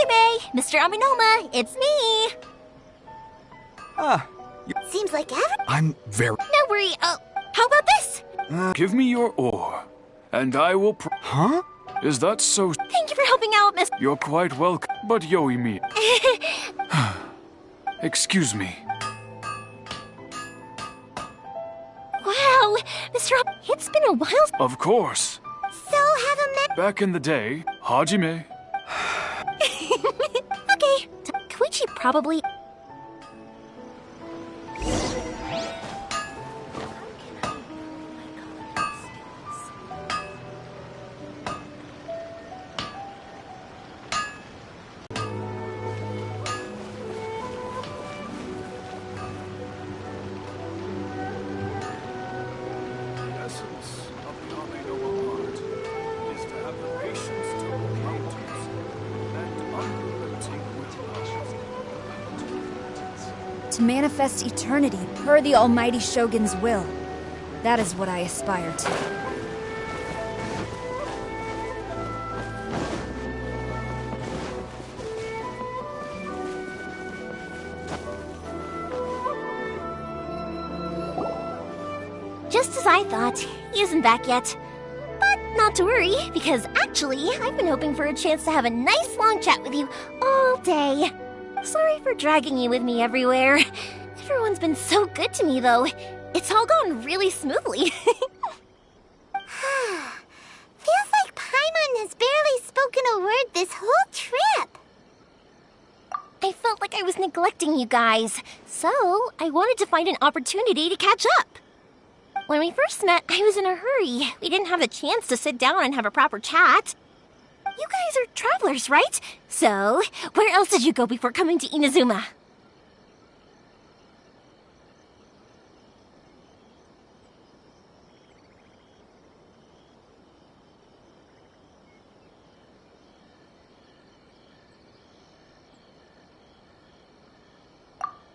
Hajime! Mr. Aminoma, it's me! Seems like I'm very... No worry, how about this? Give me your ore, and I will Huh? Is that so? Thank you for helping out, Miss... You're quite welcome, but Yoimi... Excuse me. Wow, Mr. It's been a while... Of course. So haven't met... Back in the day, Hajime... Okay, Koichi probably... To manifest eternity per the Almighty Shogun's will. That is what I aspire to. Just as I thought, he isn't back yet. But not to worry, because actually, I've been hoping for a chance to have a nice long chat with you all day. Sorry for dragging you with me everywhere. Everyone's been so good to me, though. It's all gone really smoothly. Feels like Paimon has barely spoken a word this whole trip. I felt like I was neglecting you guys, so I wanted to find an opportunity to catch up. When we first met, I was in a hurry. We didn't have the chance to sit down and have a proper chat. You guys are travelers, right? So, where else did you go before coming to Inazuma?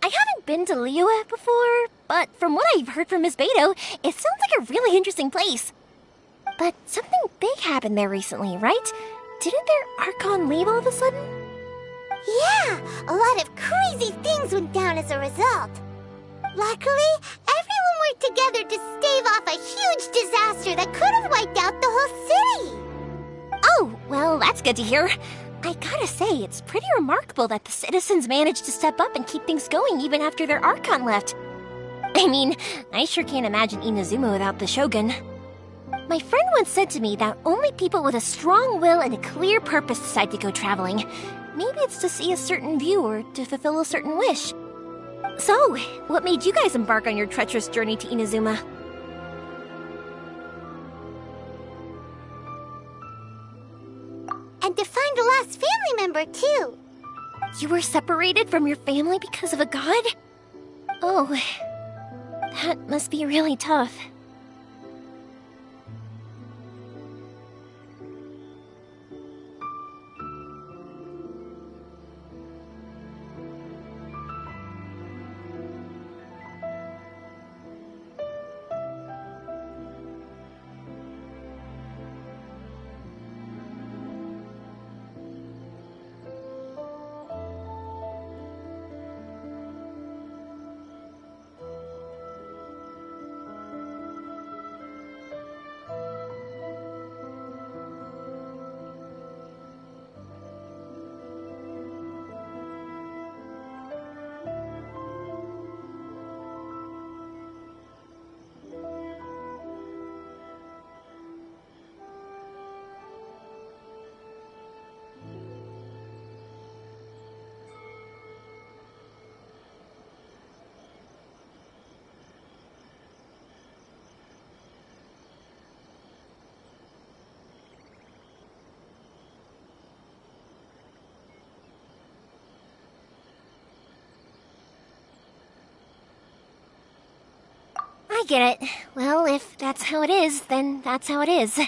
I haven't been to Liyue before, but from what I've heard from Miss Beidou, it sounds like a really interesting place. But something big happened there recently, right? Didn't their Archon leave all of a sudden? Yeah, a lot of crazy things went down as a result. Luckily, everyone worked together to stave off a huge disaster that could have wiped out the whole city. Oh, well, that's good to hear. I gotta say, it's pretty remarkable that the citizens managed to step up and keep things going even after their Archon left. I mean, I sure can't imagine Inazuma without the Shogun. My friend once said to me that only people with a strong will and a clear purpose decide to go traveling. Maybe it's to see a certain view or to fulfill a certain wish. So, what made you guys embark on your treacherous journey to Inazuma? And to find a lost family member, too. You were separated from your family because of a god? Oh, that must be really tough. I get it. Well, if that's how it is, then that's how it is.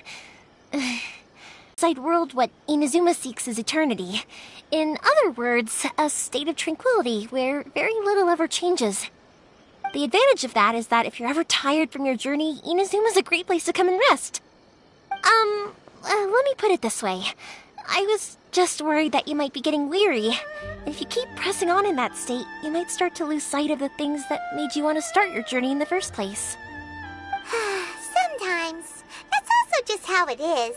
Outside world, what Inazuma seeks is eternity. In other words, a state of tranquility where very little ever changes. The advantage of that is that if you're ever tired from your journey, Inazuma's a great place to come and rest. Let me put it this way. I was just worried that you might be getting weary. If you keep pressing on in that state, you might start to lose sight of the things that made you want to start your journey in the first place. Sometimes. That's also just how it is.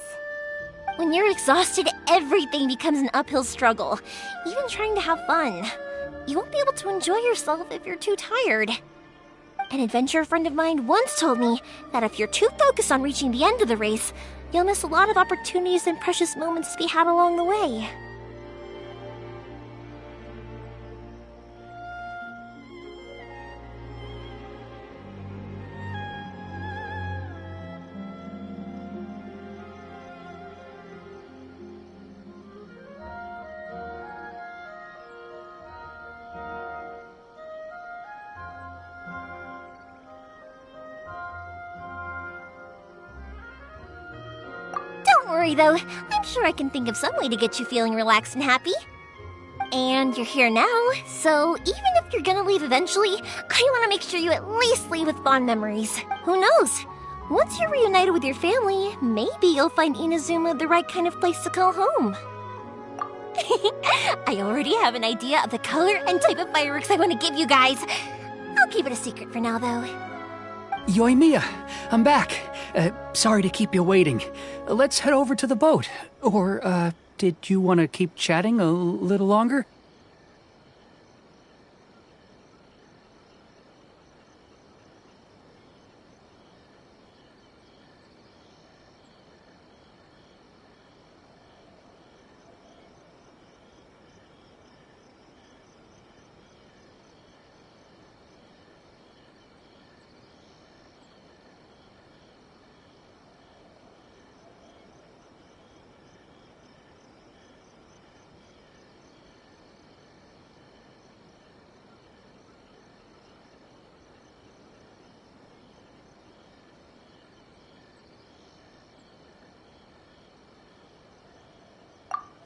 When you're exhausted, everything becomes an uphill struggle, even trying to have fun. You won't be able to enjoy yourself if you're too tired. An adventurer friend of mine once told me that if you're too focused on reaching the end of the race, you'll miss a lot of opportunities and precious moments to be had along the way. Don't worry though, I'm sure I can think of some way to get you feeling relaxed and happy. And you're here now, so even if you're gonna leave eventually, I want to make sure you at least leave with fond memories. Who knows? Once you're reunited with your family, maybe you'll find Inazuma the right kind of place to call home. I already have an idea of the color and type of fireworks I want to give you guys. I'll keep it a secret for now though. Yoimiya, I'm back. Sorry to keep you waiting. Let's head over to the boat. Or, did you want to keep chatting a little longer?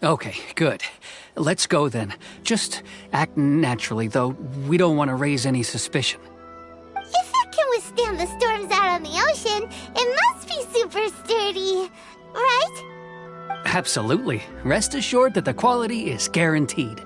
Okay, good. Let's go then. Just act naturally, though we don't want to raise any suspicion. If it can withstand the storms out on the ocean, it must be super sturdy, right? Absolutely. Rest assured that the quality is guaranteed.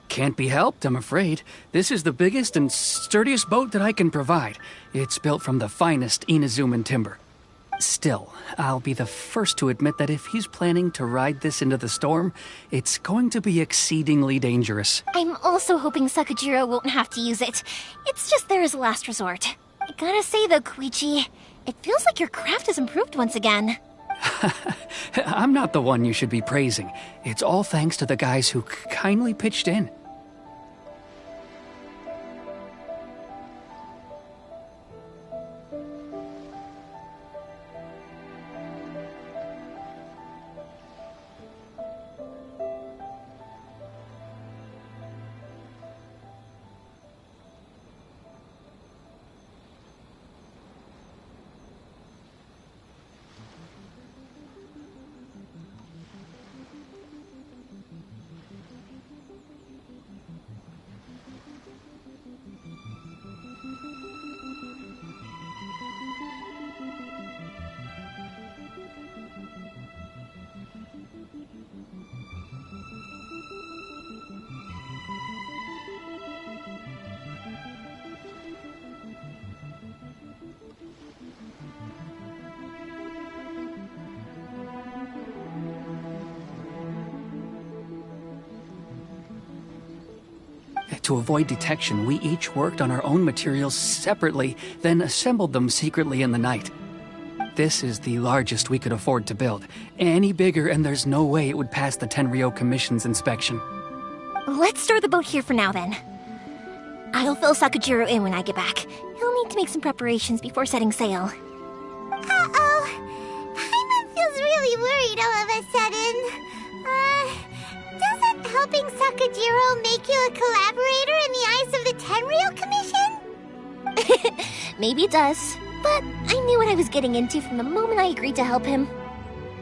Can't be helped, I'm afraid. This is the biggest and sturdiest boat that I can provide. It's built from the finest Inazuman timber. Still, I'll be the first to admit that if he's planning to ride this into the storm, it's going to be exceedingly dangerous. I'm also hoping Sakajiro won't have to use it. It's just there as a last resort. I gotta say though, Koichi, it feels like your craft has improved once again. I'm not the one you should be praising. It's all thanks to the guys who kindly pitched in. To avoid detection, we each worked on our own materials separately, then assembled them secretly in the night. This is the largest we could afford to build. Any bigger, and there's no way it would pass the Tenryou Commission's inspection. Let's store the boat here for now, then. I'll fill Sakujiro in when I get back. He'll need to make some preparations before setting sail. Uh-oh. Paimon feels really worried all of a sudden. Doesn't helping Sakujiro make you a collaborator in the eyes of the Tenryou Commission? Maybe it does, but I knew what I was getting into from the moment I agreed to help him.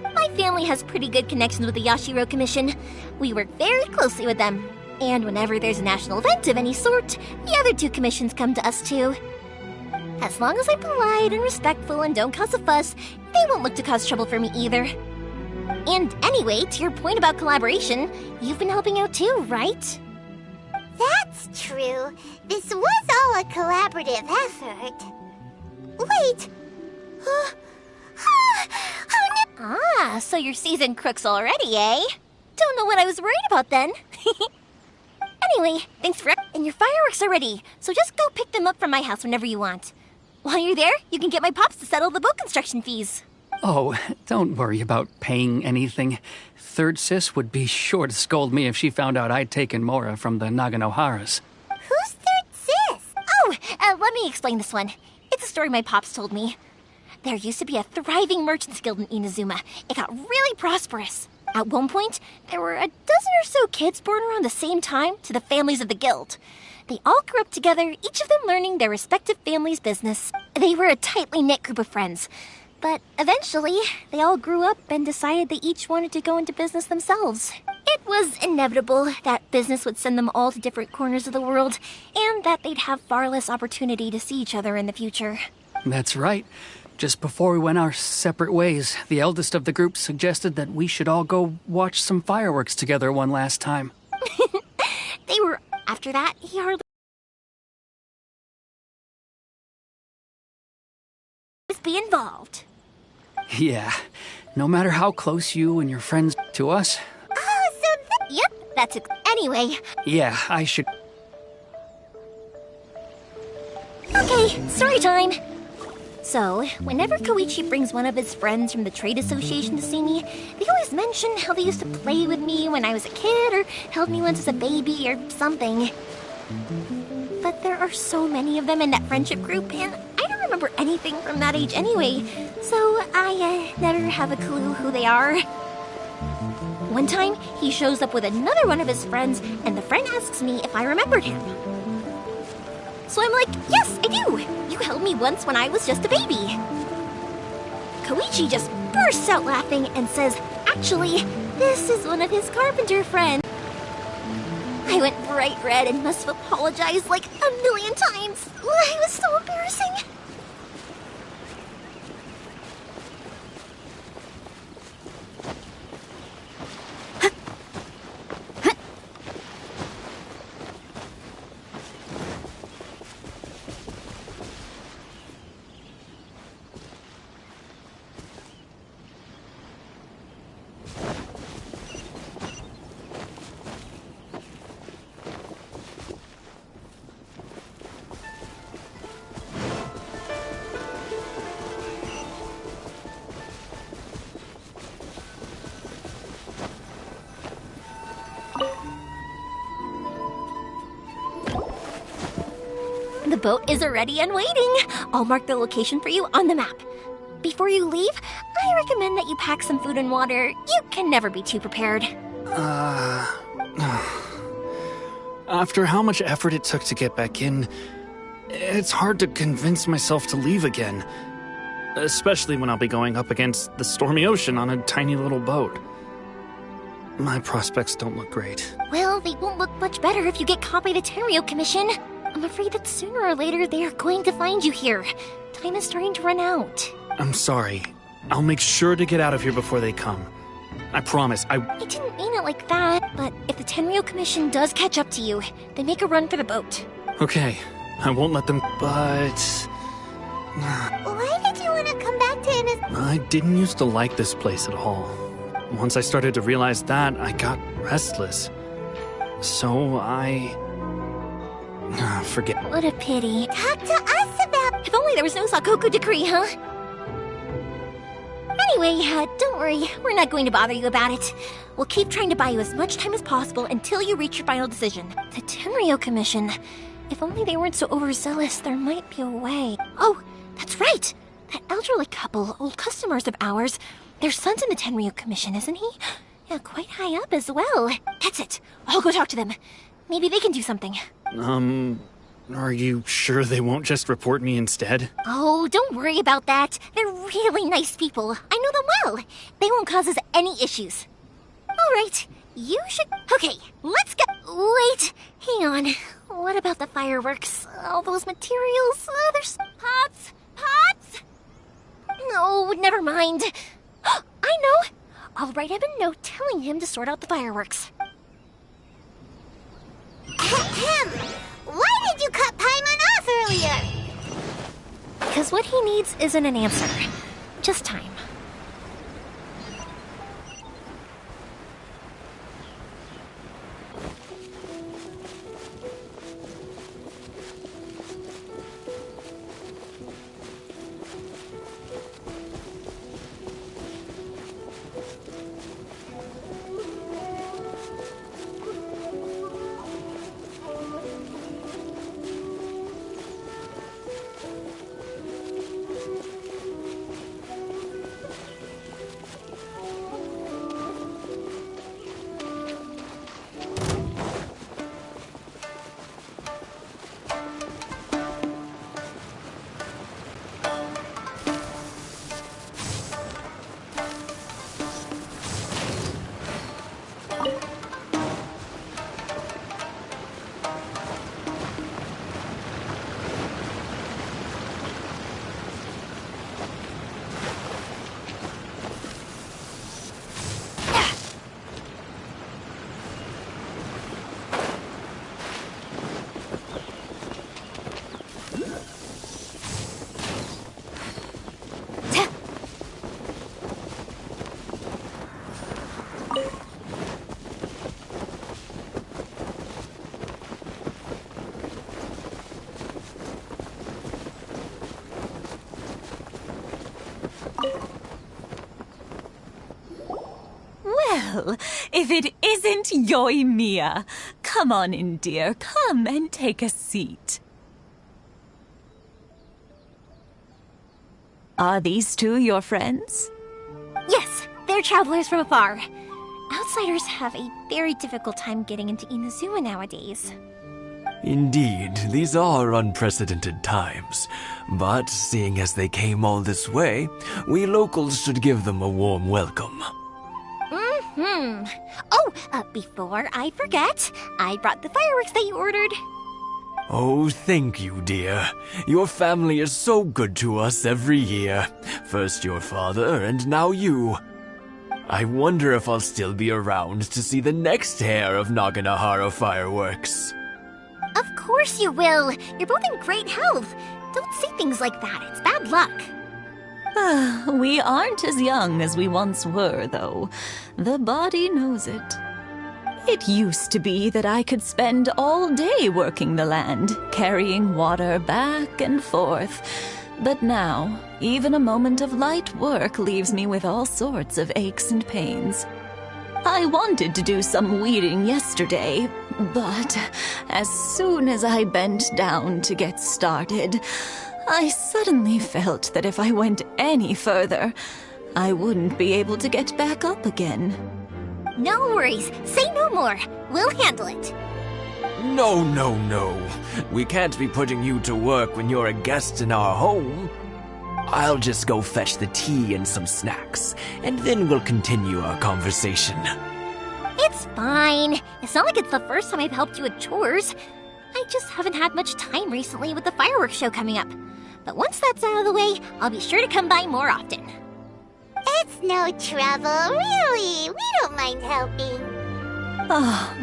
My family has pretty good connections with the Yashiro Commission. We work very closely with them. And whenever there's a national event of any sort, the other two commissions come to us too. As long as I'm polite and respectful and don't cause a fuss, they won't look to cause trouble for me either. And anyway, to your point about collaboration, you've been helping out too, right? That's true. This was all a collaborative effort. Wait! Oh no! Ah, so you're seasoned crooks already, eh? Don't know what I was worried about then. Anyway, thanks for... And your fireworks are ready, so just go pick them up from my house whenever you want. While you're there, you can get my pops to settle the boat construction fees. Oh, don't worry about paying anything. Third Sis would be sure to scold me if she found out I'd taken Mora from the Naganoharas. Who's Third Sis? Oh, let me explain this one. It's a story my pops told me. There used to be a thriving merchants guild in Inazuma. It got really prosperous. At one point, there were a dozen or so kids born around the same time to the families of the guild. They all grew up together, each of them learning their respective family's business. They were a tightly knit group of friends. But eventually, they all grew up and decided they each wanted to go into business themselves. It was inevitable that business would send them all to different corners of the world, and that they'd have far less opportunity to see each other in the future. That's right. Just before we went our separate ways, the eldest of the group suggested that we should all go watch some fireworks together one last time. They were... After that, he hardly... be involved. Yeah, no matter how close you and your friends to us. Oh, so Yep, that's it. Anyway, Yeah, I should... okay, story time. So, whenever Koichi brings one of his friends from the trade association to see me, they always mention how they used to play with me when I was a kid, or held me once as a baby, or something. But there are so many of them in that friendship group, and I don't remember anything from that age anyway, so I never have a clue who they are. One time, he shows up with another one of his friends, and the friend asks me if I remembered him. So I'm like, yes, I do! You held me once when I was just a baby. Koichi just bursts out laughing and says, actually, this is one of his carpenter friends. I went bright red and must have apologized like a million times. It was so embarrassing. The boat is ready and waiting. I'll mark the location for you on the map. Before you leave, I recommend that you pack some food and water. You can never be too prepared. After how much effort it took to get back in, it's hard to convince myself to leave again. Especially when I'll be going up against the stormy ocean on a tiny little boat. My prospects don't look great. Well, they won't look much better if you get caught by the Tenryou Commission. I'm afraid that sooner or later they are going to find you here. Time is starting to run out. I'm sorry. I'll make sure to get out of here before they come. I promise, I didn't mean it like that, but if the Tenryou Commission does catch up to you, then make a run for the boat. Okay, I won't let them, but... why did you want to come back to Inazuma? I didn't used to like this place at all. Once I started to realize that, I got restless. So Forget. What a pity. Talk to us about... If only there was no Sakoku decree, huh? Anyway, don't worry. We're not going to bother you about it. We'll keep trying to buy you as much time as possible until you reach your final decision. The Tenryo Commission. If only they weren't so overzealous, there might be a way. Oh, that's right! That elderly couple, old customers of ours. Their son's in the Tenryo Commission, isn't he? Yeah, quite high up as well. That's it. I'll go talk to them. Maybe they can do something. Are you sure they won't just report me instead? Oh, don't worry about that. They're really nice people. I know them well. They won't cause us any issues. All right, you should... Okay, let's go... Wait, hang on. What about the fireworks? All those materials? There's... Pots? Pots? No, never mind. I know. I'll write him a note telling him to sort out the fireworks. Ahem. Why did you cut Paimon off earlier? Because what he needs isn't an answer. Just time. Well, if it isn't Yoimiya. Come on in, dear. Come and take a seat. Are these two your friends? Yes, they're travelers from afar. Outsiders have a very difficult time getting into Inazuma nowadays. Indeed, these are unprecedented times. But seeing as they came all this way, we locals should give them a warm welcome. Oh, before I forget, I brought the fireworks that you ordered. Oh, thank you, dear. Your family is so good to us every year. First your father, and now you. I wonder if I'll still be around to see the next hair of Naganahara fireworks. Of course you will. You're both in great health. Don't say things like that. It's bad luck. We aren't as young as we once were, though. The body knows it. It used to be that I could spend all day working the land, carrying water back and forth. But now, even a moment of light work leaves me with all sorts of aches and pains. I wanted to do some weeding yesterday, but as soon as I bent down to get started, I suddenly felt that if I went any further, I wouldn't be able to get back up again. No worries. Say no more. We'll handle it. No, no, no. We can't be putting you to work when you're a guest in our home. I'll just go fetch the tea and some snacks, and then we'll continue our conversation. It's fine. It's not like it's the first time I've helped you with chores. I just haven't had much time recently with the fireworks show coming up. But once that's out of the way, I'll be sure to come by more often. It's no trouble, really. We don't mind helping. Oh,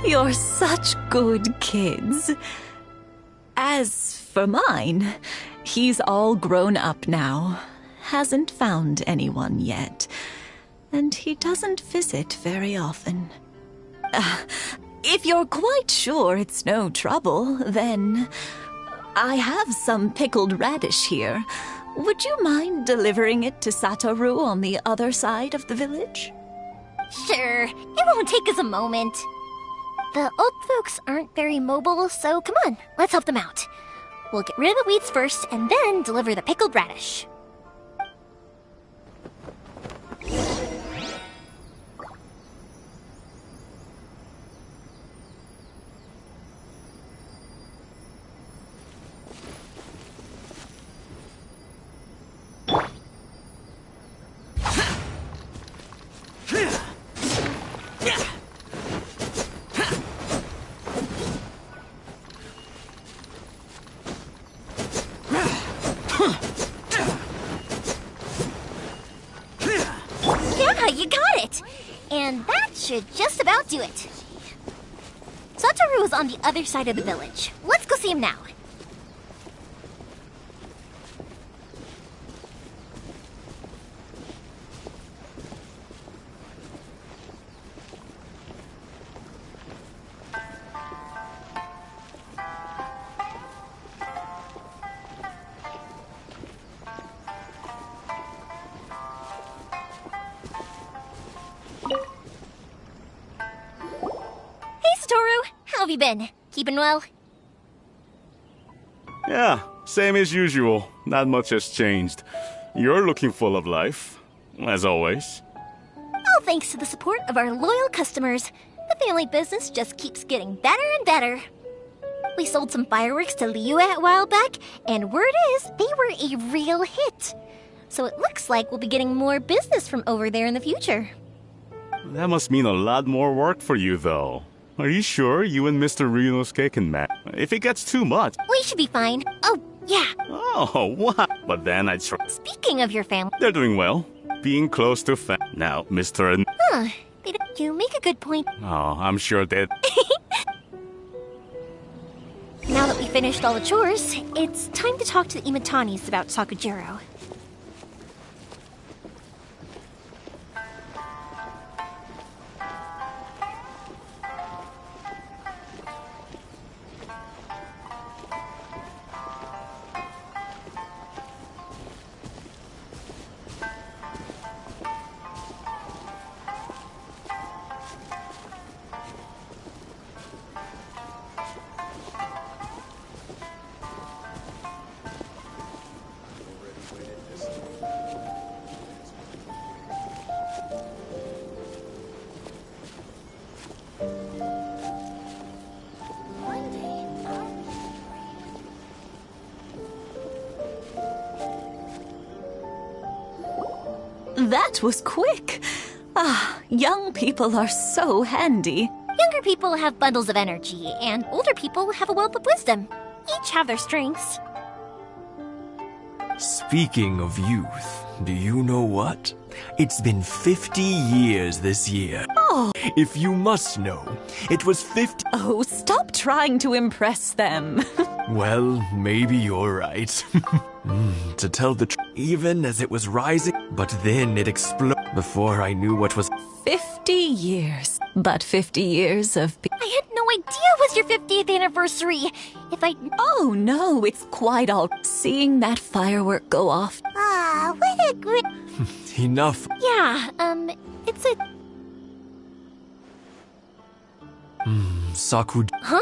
you're such good kids. As for mine, he's all grown up now. Hasn't found anyone yet. And he doesn't visit very often. If you're quite sure it's no trouble, then I have some pickled radish here. Would you mind delivering it to Satoru on the other side of the village? Sure, it won't take us a moment. The old folks aren't very mobile, so come on, let's help them out. We'll get rid of the weeds first and then deliver the pickled radish. Yeah, you got it! And that should just about do it. Satoru is on the other side of the village. Let's go see him now. How have you been? Keeping well? Yeah, same as usual. Not much has changed. You're looking full of life, as always. All thanks to the support of our loyal customers. The family business just keeps getting better and better. We sold some fireworks to Liyue a while back, and word is they were a real hit. So it looks like we'll be getting more business from over there in the future. That must mean a lot more work for you, though. Are you sure you and Mr. Ryunosuke can match? If it gets too much... We should be fine. Oh, yeah. Oh, what? But then I try... Speaking of your family... They're doing well. Being close to Now, Mr. and... Huh. You make a good point. Oh, I'm sure that... Now that we finished all the chores, it's time to talk to the Imatanis about Sakujiro. That was quick. Young people are so handy. Younger people have bundles of energy, and older people have a wealth of wisdom. Each have their strengths. Speaking of youth, do you know what? It's been 50 years this year. Oh. If you must know, it was 50... Oh, stop trying to impress them. Well, maybe you're right. To tell the truth, even as it was rising, but then it exploded before I knew what was... 50 years. But 50 years of... I had no idea it was your 50th anniversary. If I... Oh, no, it's quite all... Seeing that firework go off... What a great... Enough. Yeah, it's a... Saku... Huh?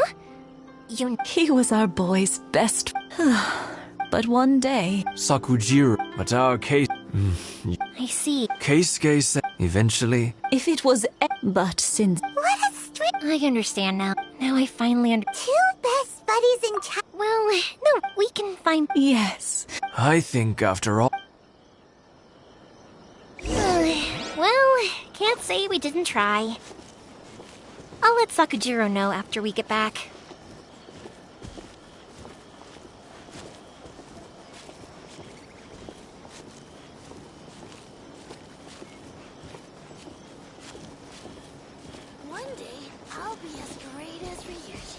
He was our boy's best... But one day... Sakujiro, but our case... I see. Keisuke said... Eventually... If it was... But since... What a street... I understand now. Now I finally Two best buddies in China. Well, no, we can find... Yes. I think after all... Well, can't say we didn't try. I'll let Sakujiro know after we get back. One day, I'll be as great as Ryuji.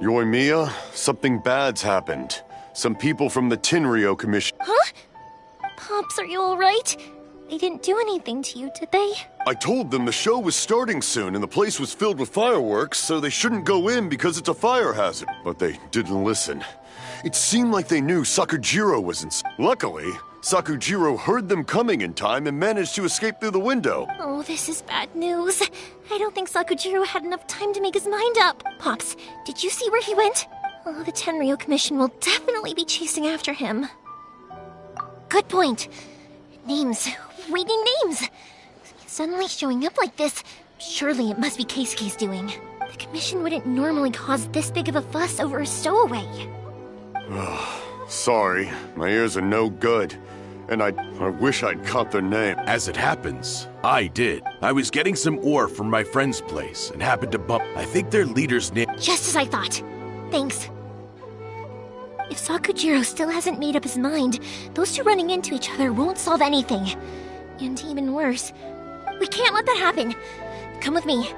Yoimiya, something bad's happened. Some people from the Tenryou Commission... Huh? Pops, are you alright? They didn't do anything to you, did they? I told them the show was starting soon and the place was filled with fireworks, so they shouldn't go in because it's a fire hazard. But they didn't listen. It seemed like they knew Sakujiro was inside. Luckily, Sakujiro heard them coming in time and managed to escape through the window. Oh, this is bad news. I don't think Sakujiro had enough time to make his mind up. Pops, did you see where he went? Oh, the Tenryou Commission will definitely be chasing after him. Good point. Names. Reading names. Suddenly showing up like this, surely it must be Keisuke's doing. The Commission wouldn't normally cause this big of a fuss over a stowaway. Sorry, my ears are no good. And I wish I'd caught their name. As it happens, I did. I was getting some ore from my friend's place and happened to bump... I think their leader's name... Just as I thought. Thanks. If Sakujiro still hasn't made up his mind, those two running into each other won't solve anything. And even worse, we can't let that happen. Come with me.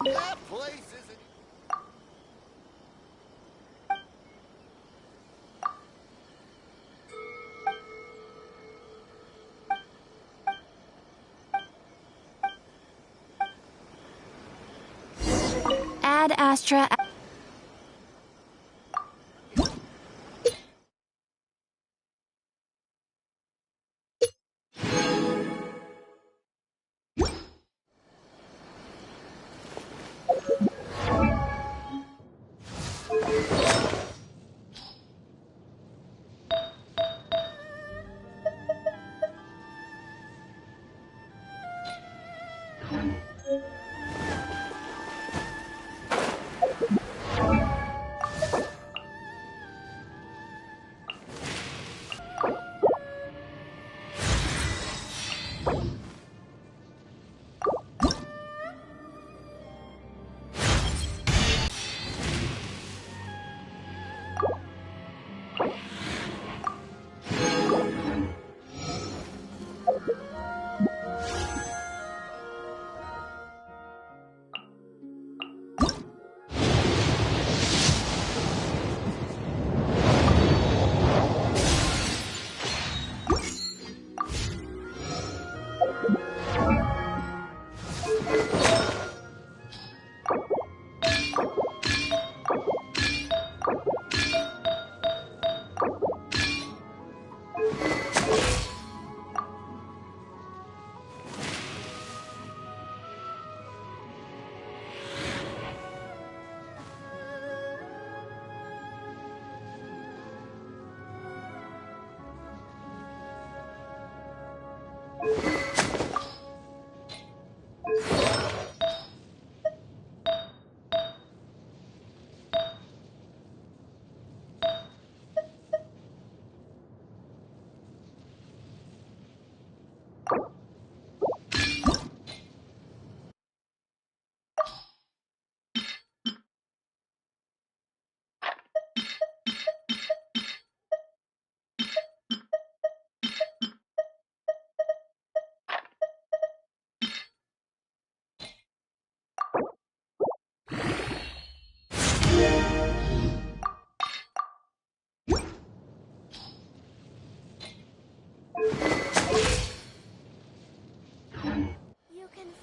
That place isn't... Ad Astra.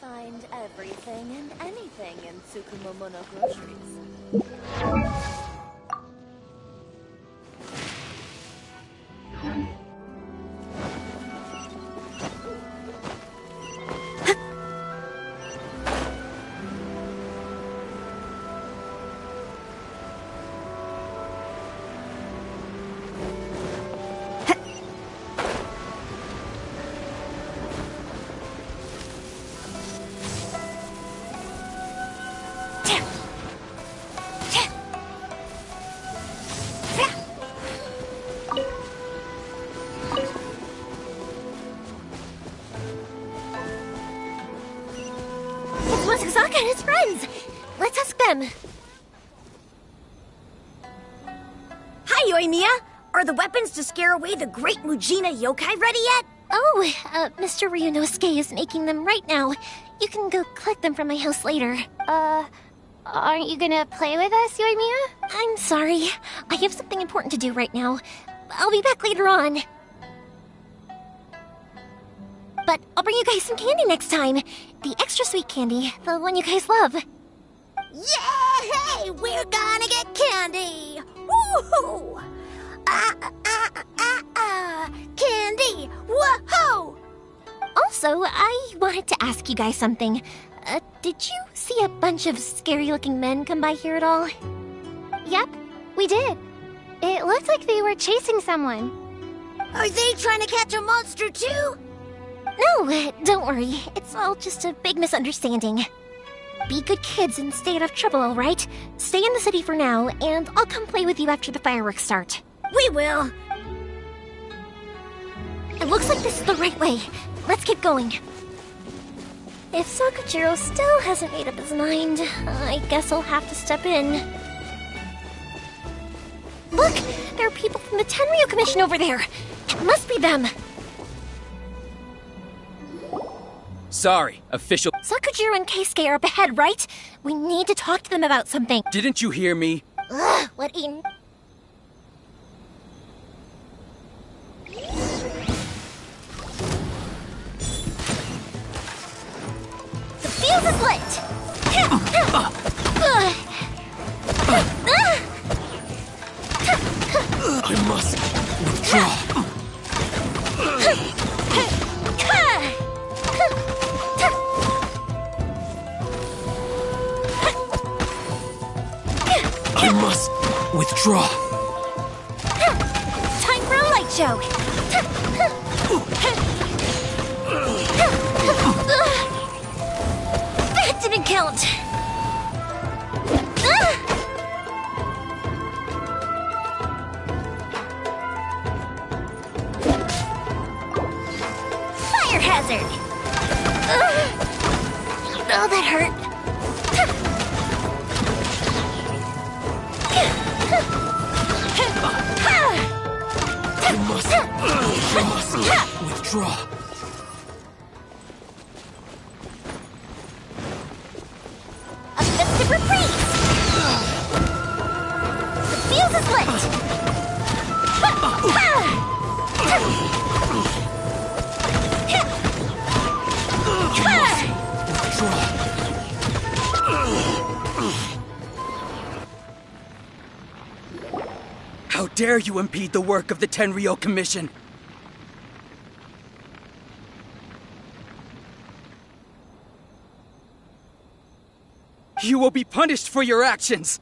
Find everything and anything in Tsukumomono groceries. and his friends. Let's ask them. Hi, Yoimiya! Are the weapons to scare away the great Mujina yokai ready yet? Oh, Mr. Ryunosuke is making them right now. You can go collect them from my house later. Aren't you gonna play with us, Yoimiya? I'm sorry. I have something important to do right now. I'll be back later on. But I'll bring you guys some candy next time. The extra sweet candy, the one you guys love. Yay! We're gonna get candy! Woohoo! Candy! Whoa! Also, I wanted to ask you guys something. Did you see a bunch of scary-looking men come by here at all? Yep, we did. It looked like they were chasing someone. Are they trying to catch a monster too? No, don't worry. It's all just a big misunderstanding. Be good kids and stay out of trouble, alright? Stay in the city for now, and I'll come play with you after the fireworks start. We will! It looks like this is the right way. Let's keep going. If Sakujiro still hasn't made up his mind, I guess I'll have to step in. Look! There are people from the Tenryo Commission over there! It must be them! Sorry, official. Sakujiro and Keisuke are up ahead, right? We need to talk to them about something. Didn't you hear me? Ugh, what in... The fuse is lit! I must withdraw. I must withdraw. Time for a light show! That didn't count! Fire hazard! Oh, that hurt. I must withdraw. A festive reprise! The fuse is lit! How dare you impede the work of the Tenryo Commission? You will be punished for your actions!